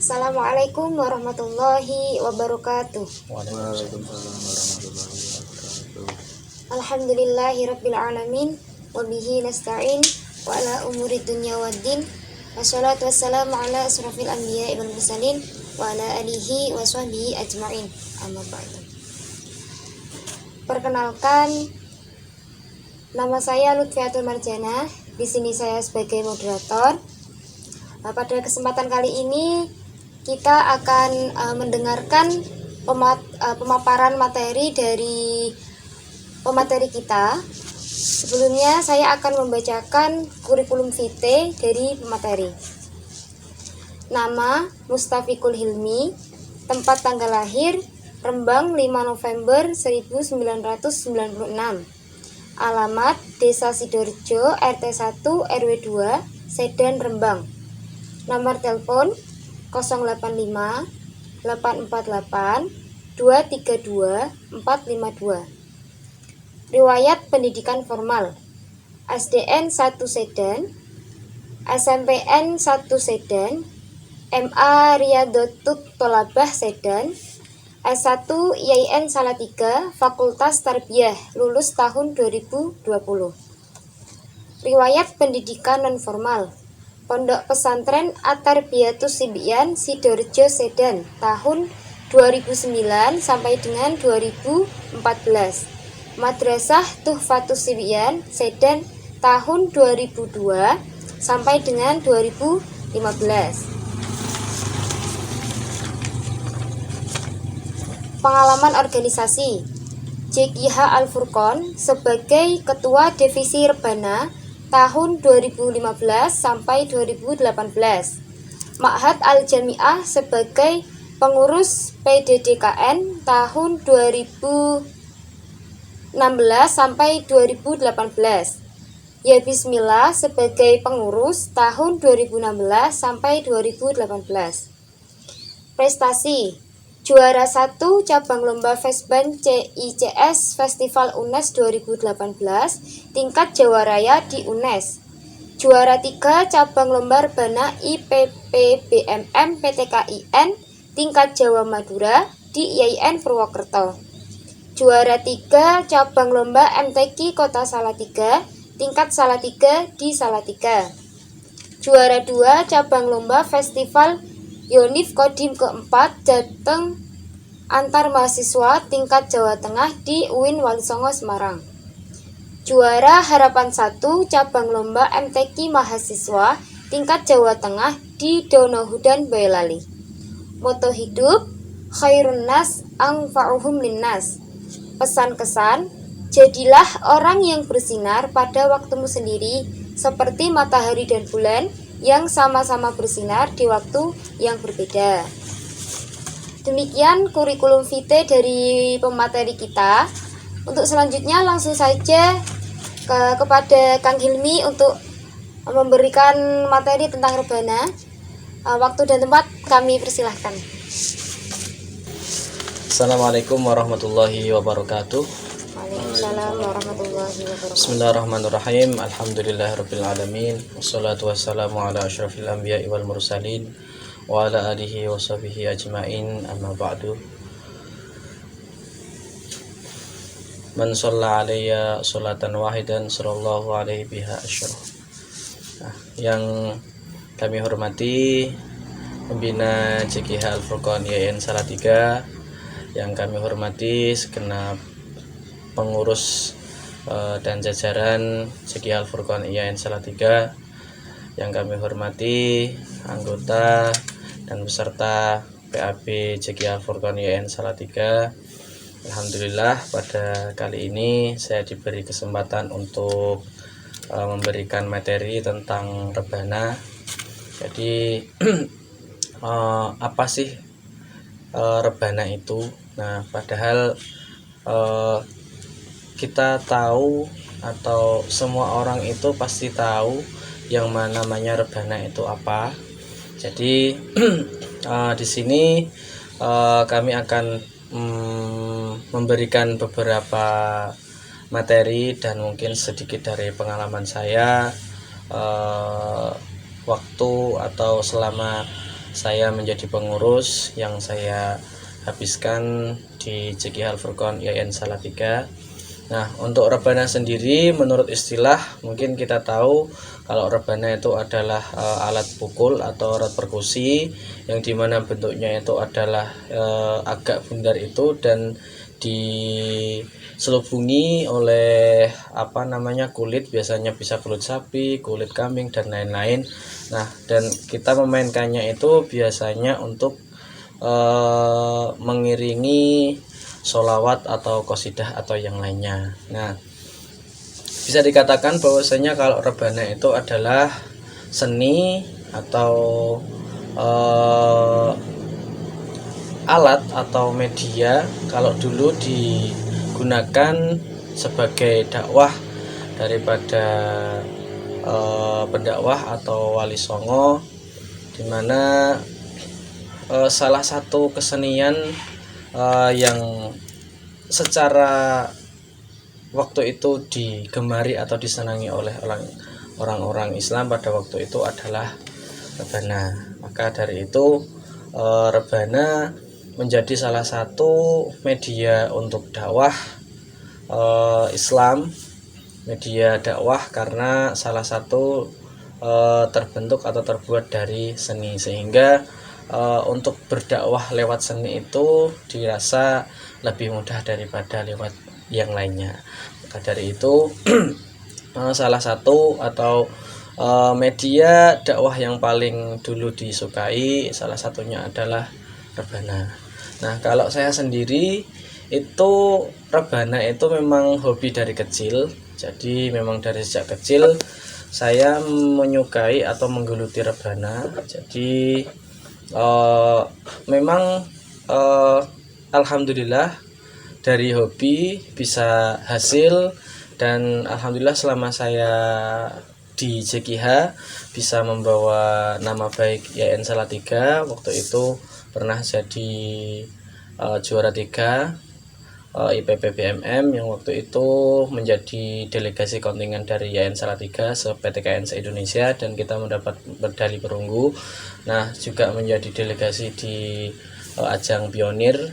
Assalamualaikum warahmatullahi wabarakatuh. Waalaikumsalam warahmatullahi wabarakatuh. Alhamdulillahirabbil alamin wa bihi nasta'in wa ala umuri dunya waddin. Wassalatu wassalamu ala asrofil anbiya'i wal mursalin wa ala alihi wa sahbihi ajma'in. Amma ba'du. Perkenalkan, nama saya Lutfiatul Marjana. Di sini saya sebagai moderator. Pada kesempatan kali ini kita akan mendengarkan pemaparan materi dari pemateri kita. Sebelumnya saya akan membacakan kurikulum vitae dari pemateri. Nama Mustafiqul Hilmi, tempat tanggal lahir Rembang 5 November 1996. Alamat Desa Sidorejo, RT 1 RW 2, Sedan Rembang. Nomor telepon 085 848 232 452. Riwayat pendidikan formal: SDN 1 Sedan, SMPN 1 Sedan, MA Riyadotut Tholabah Sedan, S1 IAIN Salatiga, Fakultas Tarbiyah, lulus tahun 2020. Riwayat pendidikan nonformal: Pondok Pesantren At-Tarbiyatus Sibyan Sidorejo Sedan, tahun 2009 sampai dengan 2014. Madrasah Tuhfatus Sibyan Sedan, tahun 2002 sampai dengan 2015. Pengalaman organisasi: JKH Al-Furqon sebagai Ketua Divisi Rebana tahun 2015 sampai 2018. Ma'had Al-Jami'ah sebagai Pengurus PDDKN tahun 2016 sampai 2018. Ya Bismillah sebagai Pengurus tahun 2016 sampai 2018. Prestasi: Juara 1 cabang lomba Vesban CICS Festival UNES 2018 tingkat Jawa Raya di UNES. Juara 3 cabang lomba Rebana IPPBMM PTKIN tingkat Jawa Madura di IAIN Purwokerto. Juara 3 cabang lomba MTQ Kota Salatiga tingkat Salatiga di Salatiga. Juara 2 cabang lomba Festival Yonif Kodim keempat Jateng Antar Mahasiswa tingkat Jawa Tengah di UIN Walisongo Semarang. Juara Harapan 1 cabang lomba MTQ Mahasiswa tingkat Jawa Tengah di Donohudan Boyolali. Moto hidup: Khairun nas anfa'uhum linnas. Pesan kesan: jadilah orang yang bersinar pada waktumu sendiri, seperti matahari dan bulan yang sama-sama bersinar di waktu yang berbeda. Demikian kurikulum vitae dari pemateri kita. Untuk selanjutnya langsung saja kepada Kang Hilmi untuk memberikan materi tentang rebana. Waktu dan tempat kami persilahkan. Assalamualaikum warahmatullahi wabarakatuh. Waalaikumsalam warahmatullahi wabarakatuh. Bismillahirrahmanirrahim. Alhamdulillahirabbil alamin. Wassalatu wassalamu ala asyrafil anbiya'i wal mursalin wa ala alihi wa sahbihi ajma'in. Amma ba'du. Man shalla alayya sholatan wahidan sallallahu alaihi biha asyra. Yang kami hormati pembina JKH Al-Furqon IAIN Salatiga, yang kami hormati segenap pengurus dan jajaran JKH Al-Furqon IAIN Salatiga, yang kami hormati anggota dan peserta PAB JKH Al-Furqon IAIN Salatiga. Alhamdulillah pada kali ini saya diberi kesempatan untuk memberikan materi tentang rebana. Jadi apa sih rebana itu? Nah, padahal kita tahu atau semua orang itu pasti tahu yang namanya rebana itu apa. Jadi di sini kami akan memberikan beberapa materi dan mungkin sedikit dari pengalaman saya waktu atau selama saya menjadi pengurus yang saya habiskan di JKH Al-Furqon IAIN Salatiga. Nah, untuk rebana sendiri menurut istilah mungkin kita tahu kalau rebana itu adalah alat pukul atau alat perkusi yang dimana bentuknya itu adalah agak bundar itu dan diselubungi oleh kulit, biasanya bisa kulit sapi, kulit kambing dan lain-lain. Nah, dan kita memainkannya itu biasanya untuk mengiringi sholawat atau qasidah atau yang lainnya. Nah, bisa dikatakan bahwasanya kalau rebana itu adalah seni atau alat atau media kalau dulu digunakan sebagai dakwah daripada pendakwah atau wali songo, dimana salah satu kesenian yang secara waktu itu digemari atau disenangi oleh orang-orang Islam pada waktu itu adalah rebana. Maka dari itu rebana menjadi salah satu media untuk dakwah Islam, media dakwah karena salah satu terbentuk atau terbuat dari seni, sehingga untuk berdakwah lewat seni itu dirasa lebih mudah daripada lewat yang lainnya. Maka dari itu salah satu atau media dakwah yang paling dulu disukai salah satunya adalah rebana. Nah, kalau saya sendiri itu rebana itu memang hobi dari kecil. Jadi memang dari sejak kecil saya menyukai atau menggeluti rebana. Jadi memang alhamdulillah dari hobi bisa hasil, dan alhamdulillah selama saya di JKH bisa membawa nama baik IAIN Salatiga. Waktu itu pernah jadi juara 3 IPP BMM yang waktu itu menjadi delegasi kontingen dari IAIN Salatiga se-PTKN se-Indonesia, dan kita mendapat medali perunggu. Nah, juga menjadi delegasi di ajang pionir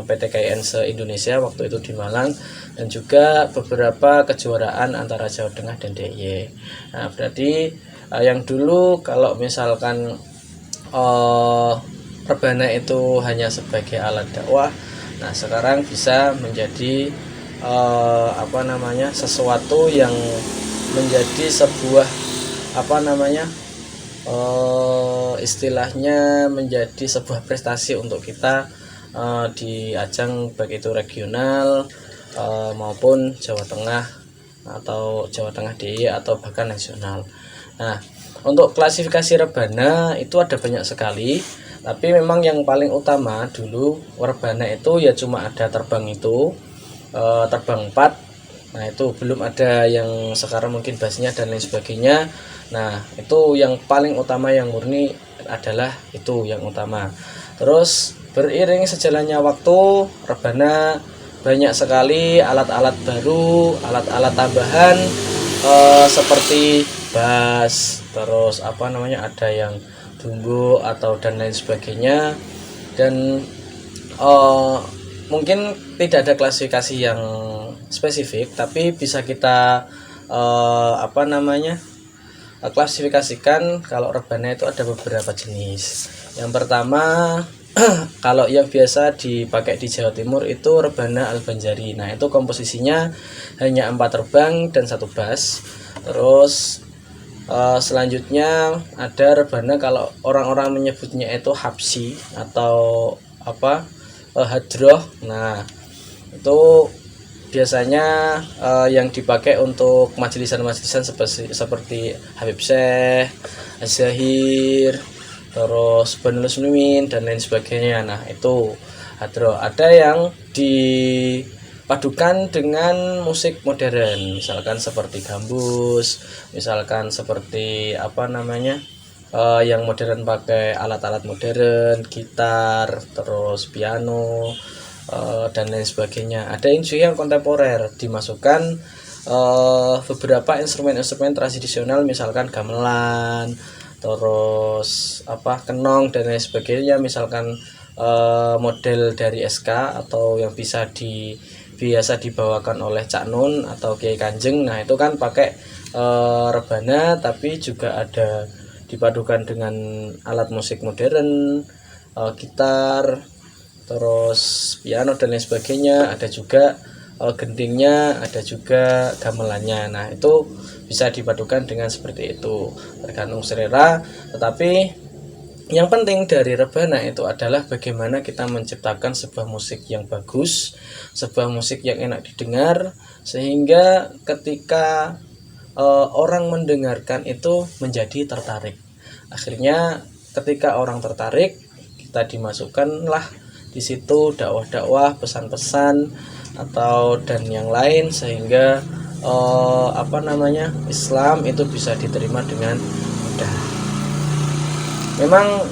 PTKN se-Indonesia waktu itu di Malang, dan juga beberapa kejuaraan antara Jawa Tengah dan DIY. Nah, berarti yang dulu kalau misalkan rebana itu hanya sebagai alat dakwah, nah sekarang bisa menjadi sesuatu yang menjadi sebuah istilahnya menjadi sebuah prestasi untuk kita di ajang baik itu regional maupun Jawa Tengah atau Jawa Tengah DIY atau bahkan nasional. Nah, untuk klasifikasi rebana itu ada banyak sekali, tapi memang yang paling utama dulu rebana itu ya cuma ada terbang itu, terbang 4. Nah, itu belum ada yang sekarang mungkin bassnya dan lain sebagainya. Nah, itu yang paling utama, yang murni adalah itu yang utama. Terus beriring sejalannya waktu, rebana banyak sekali alat-alat baru, alat-alat tambahan seperti bass, terus ada yang bumbu atau dan lain sebagainya. Dan mungkin tidak ada klasifikasi yang spesifik, tapi bisa kita klasifikasikan kalau rebana itu ada beberapa jenis. Yang pertama kalau yang biasa dipakai di Jawa Timur itu rebana Al-Banjari. Nah, itu komposisinya hanya 4 terbang dan 1 bass. Terus selanjutnya ada rebana kalau orang-orang menyebutnya itu habsi atau hadroh. Nah, itu biasanya yang dipakai untuk majelisan-majelisan seperti Habib Syekh, Az-Zahir, terus Banul Muslimin dan lain sebagainya. Nah, itu hadroh. Ada yang dipadukan dengan musik modern, misalkan seperti gambus, misalkan seperti yang modern pakai alat-alat modern, gitar, terus piano dan lain sebagainya. Ada juga yang kontemporer, dimasukkan beberapa instrumen-instrumen tradisional, misalkan gamelan, terus kenong dan lain sebagainya, misalkan model dari SK atau yang biasa dibawakan oleh Cak Nun atau Kiai Kanjeng. Nah itu kan pakai rebana, tapi juga ada dipadukan dengan alat musik modern, gitar, terus piano dan lain sebagainya. Ada juga gendingnya, ada juga gamelannya. Nah itu bisa dipadukan dengan seperti itu, tergantung selera. Tetapi yang penting dari rebana itu adalah bagaimana kita menciptakan sebuah musik yang bagus, sebuah musik yang enak didengar, sehingga ketika orang mendengarkan itu menjadi tertarik. Akhirnya ketika orang tertarik, kita dimasukkanlah di situ dakwah-dakwah, pesan-pesan atau dan yang lain, sehingga Islam itu bisa diterima dengan mudah. Memang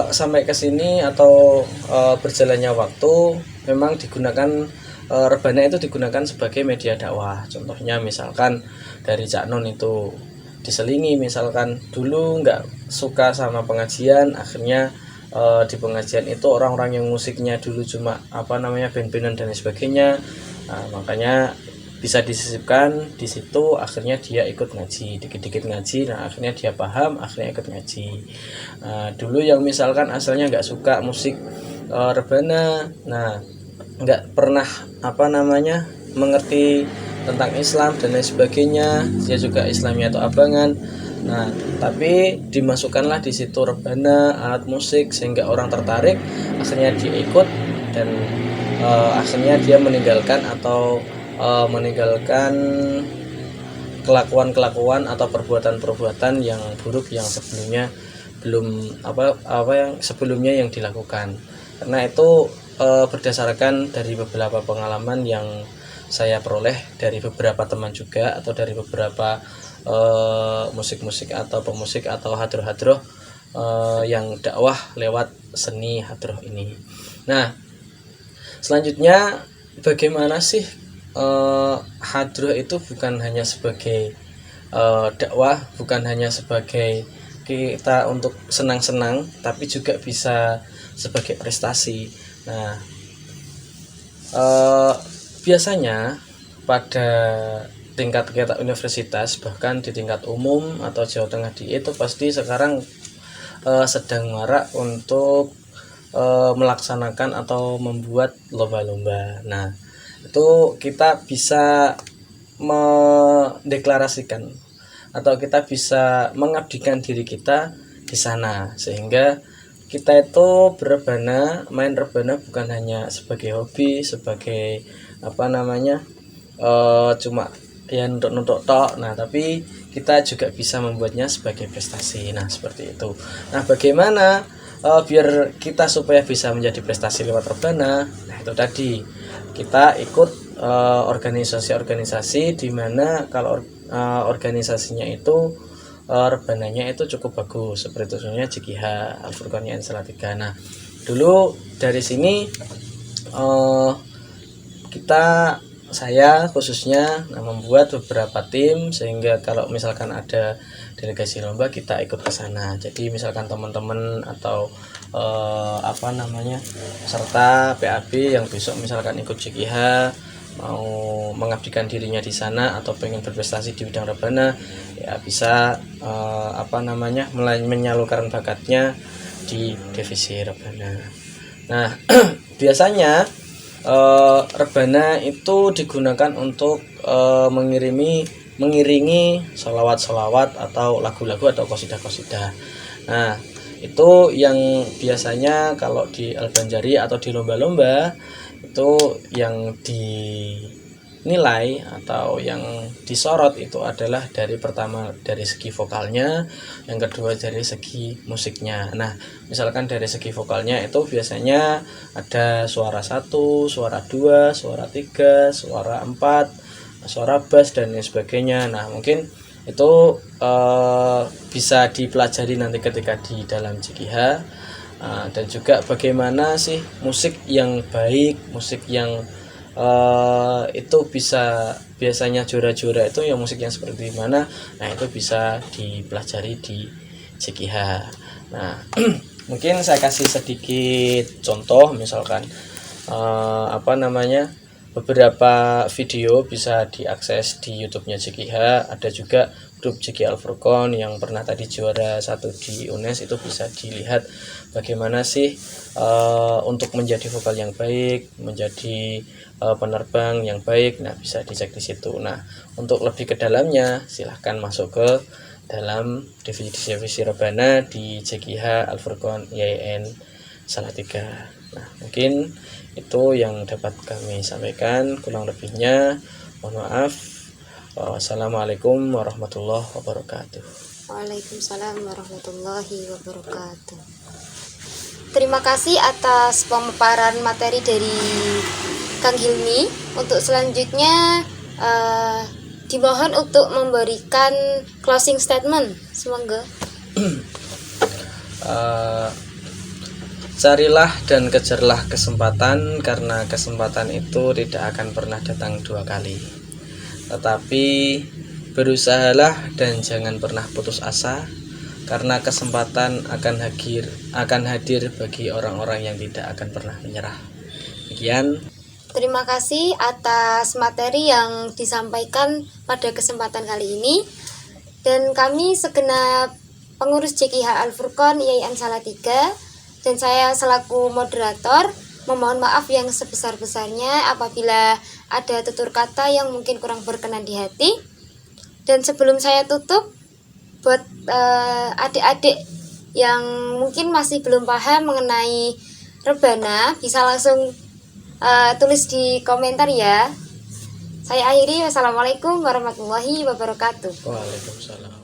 sampai ke sini atau berjalannya waktu, memang digunakan rebana itu digunakan sebagai media dakwah. Contohnya misalkan dari Cak Nun itu diselingi, misalkan dulu nggak suka sama pengajian, akhirnya di pengajian itu orang-orang yang musiknya dulu cuma band-bandan dan sebagainya, makanya bisa disisipkan di situ. Akhirnya dia ikut ngaji, dikit-dikit ngaji, nah akhirnya dia paham, akhirnya ikut ngaji. Dulu yang misalkan asalnya nggak suka musik rebana, nah nggak pernah mengerti tentang Islam dan lain sebagainya, dia juga Islamnya itu abangan. Nah tapi dimasukkanlah di situ rebana, alat musik, sehingga orang tertarik, akhirnya dia ikut, dan akhirnya dia meninggalkan kelakuan-kelakuan atau perbuatan-perbuatan yang buruk yang sebelumnya yang dilakukan. Karena itu berdasarkan dari beberapa pengalaman yang saya peroleh dari beberapa teman juga, atau dari beberapa musik-musik atau pemusik atau hadroh-hadroh yang dakwah lewat seni hadroh ini. Nah selanjutnya, bagaimana sih hadroh itu bukan hanya sebagai dakwah, bukan hanya sebagai kita untuk senang-senang, tapi juga bisa sebagai prestasi. Nah biasanya pada tingkat kita universitas, bahkan di tingkat umum atau Jawa Tengah itu pasti sekarang sedang marak untuk melaksanakan atau membuat lomba-lomba. Nah itu kita bisa mendeklarasikan atau kita bisa mengabdikan diri kita di sana, sehingga kita itu main rebana bukan hanya sebagai hobi, sebagai cuma ya nutuk tok. Nah tapi kita juga bisa membuatnya sebagai prestasi. Nah seperti itu. Nah bagaimana biar kita supaya bisa menjadi prestasi lewat rebana? Nah itu tadi, kita ikut organisasi-organisasi di mana kalau organisasinya itu rebananya itu cukup bagus, seperti contohnya JKH, Al-Furqan Salatiga. Nah dulu dari sini saya khususnya membuat beberapa tim, sehingga kalau misalkan ada delegasi lomba kita ikut ke sana. Jadi misalkan teman-teman atau peserta PAB yang besok misalkan ikut JKH, mau mengabdikan dirinya di sana atau pengen berprestasi di bidang rebana, ya bisa menyalurkan bakatnya di divisi rebana. Nah biasanya rebana itu digunakan untuk mengiringi sholawat-sholawat atau lagu-lagu atau qasidah-qasidah. Nah itu yang biasanya kalau di Al-Banjari atau di lomba-lomba itu yang dinilai atau yang disorot itu adalah pertama dari segi vokalnya, yang kedua dari segi musiknya. Nah misalkan dari segi vokalnya itu biasanya ada suara 1, suara 2, suara 3, suara 4, suara bass dan lain sebagainya. Nah mungkin itu bisa dipelajari nanti ketika di dalam JKH. Dan juga bagaimana sih musik yang baik, musik yang itu bisa biasanya juara-juara itu yang musik yang seperti mana, nah itu bisa dipelajari di JKH. Nah mungkin saya kasih sedikit contoh, misalkan beberapa video bisa diakses di YouTube-nya JKH. Ada juga grup JK Al-Furqon yang pernah tadi juara 1 di UNES, itu bisa dilihat bagaimana sih untuk menjadi vokal yang baik, menjadi penerbang yang baik. Nah bisa dicek di situ. Nah untuk lebih ke dalamnya silahkan masuk ke dalam divisi rebana di JKH Al-Furqon IAIN Salatiga. Nah mungkin itu yang dapat kami sampaikan, kurang lebihnya mohon maaf. Wassalamualaikum warahmatullahi wabarakatuh. Waalaikumsalam warahmatullahi wabarakatuh. Terima kasih atas pemaparan materi dari Kang Hilmi. Untuk selanjutnya dimohon untuk memberikan closing statement. Semoga carilah dan kejarlah kesempatan, karena kesempatan itu tidak akan pernah datang 2 kali. Tetapi berusahalah dan jangan pernah putus asa, karena kesempatan akan hadir bagi orang-orang yang tidak akan pernah menyerah. Demikian. terima kasih atas materi yang disampaikan pada kesempatan kali ini. Dan kami segenap pengurus JKH Al-Furqon IAIN Salatiga dan saya selaku moderator memohon maaf yang sebesar-besarnya apabila ada tutur kata yang mungkin kurang berkenan di hati. Dan sebelum saya tutup, buat adik-adik yang mungkin masih belum paham mengenai rebana, bisa langsung tulis di komentar ya. Saya akhiri, wassalamualaikum warahmatullahi wabarakatuh. Waalaikumsalam.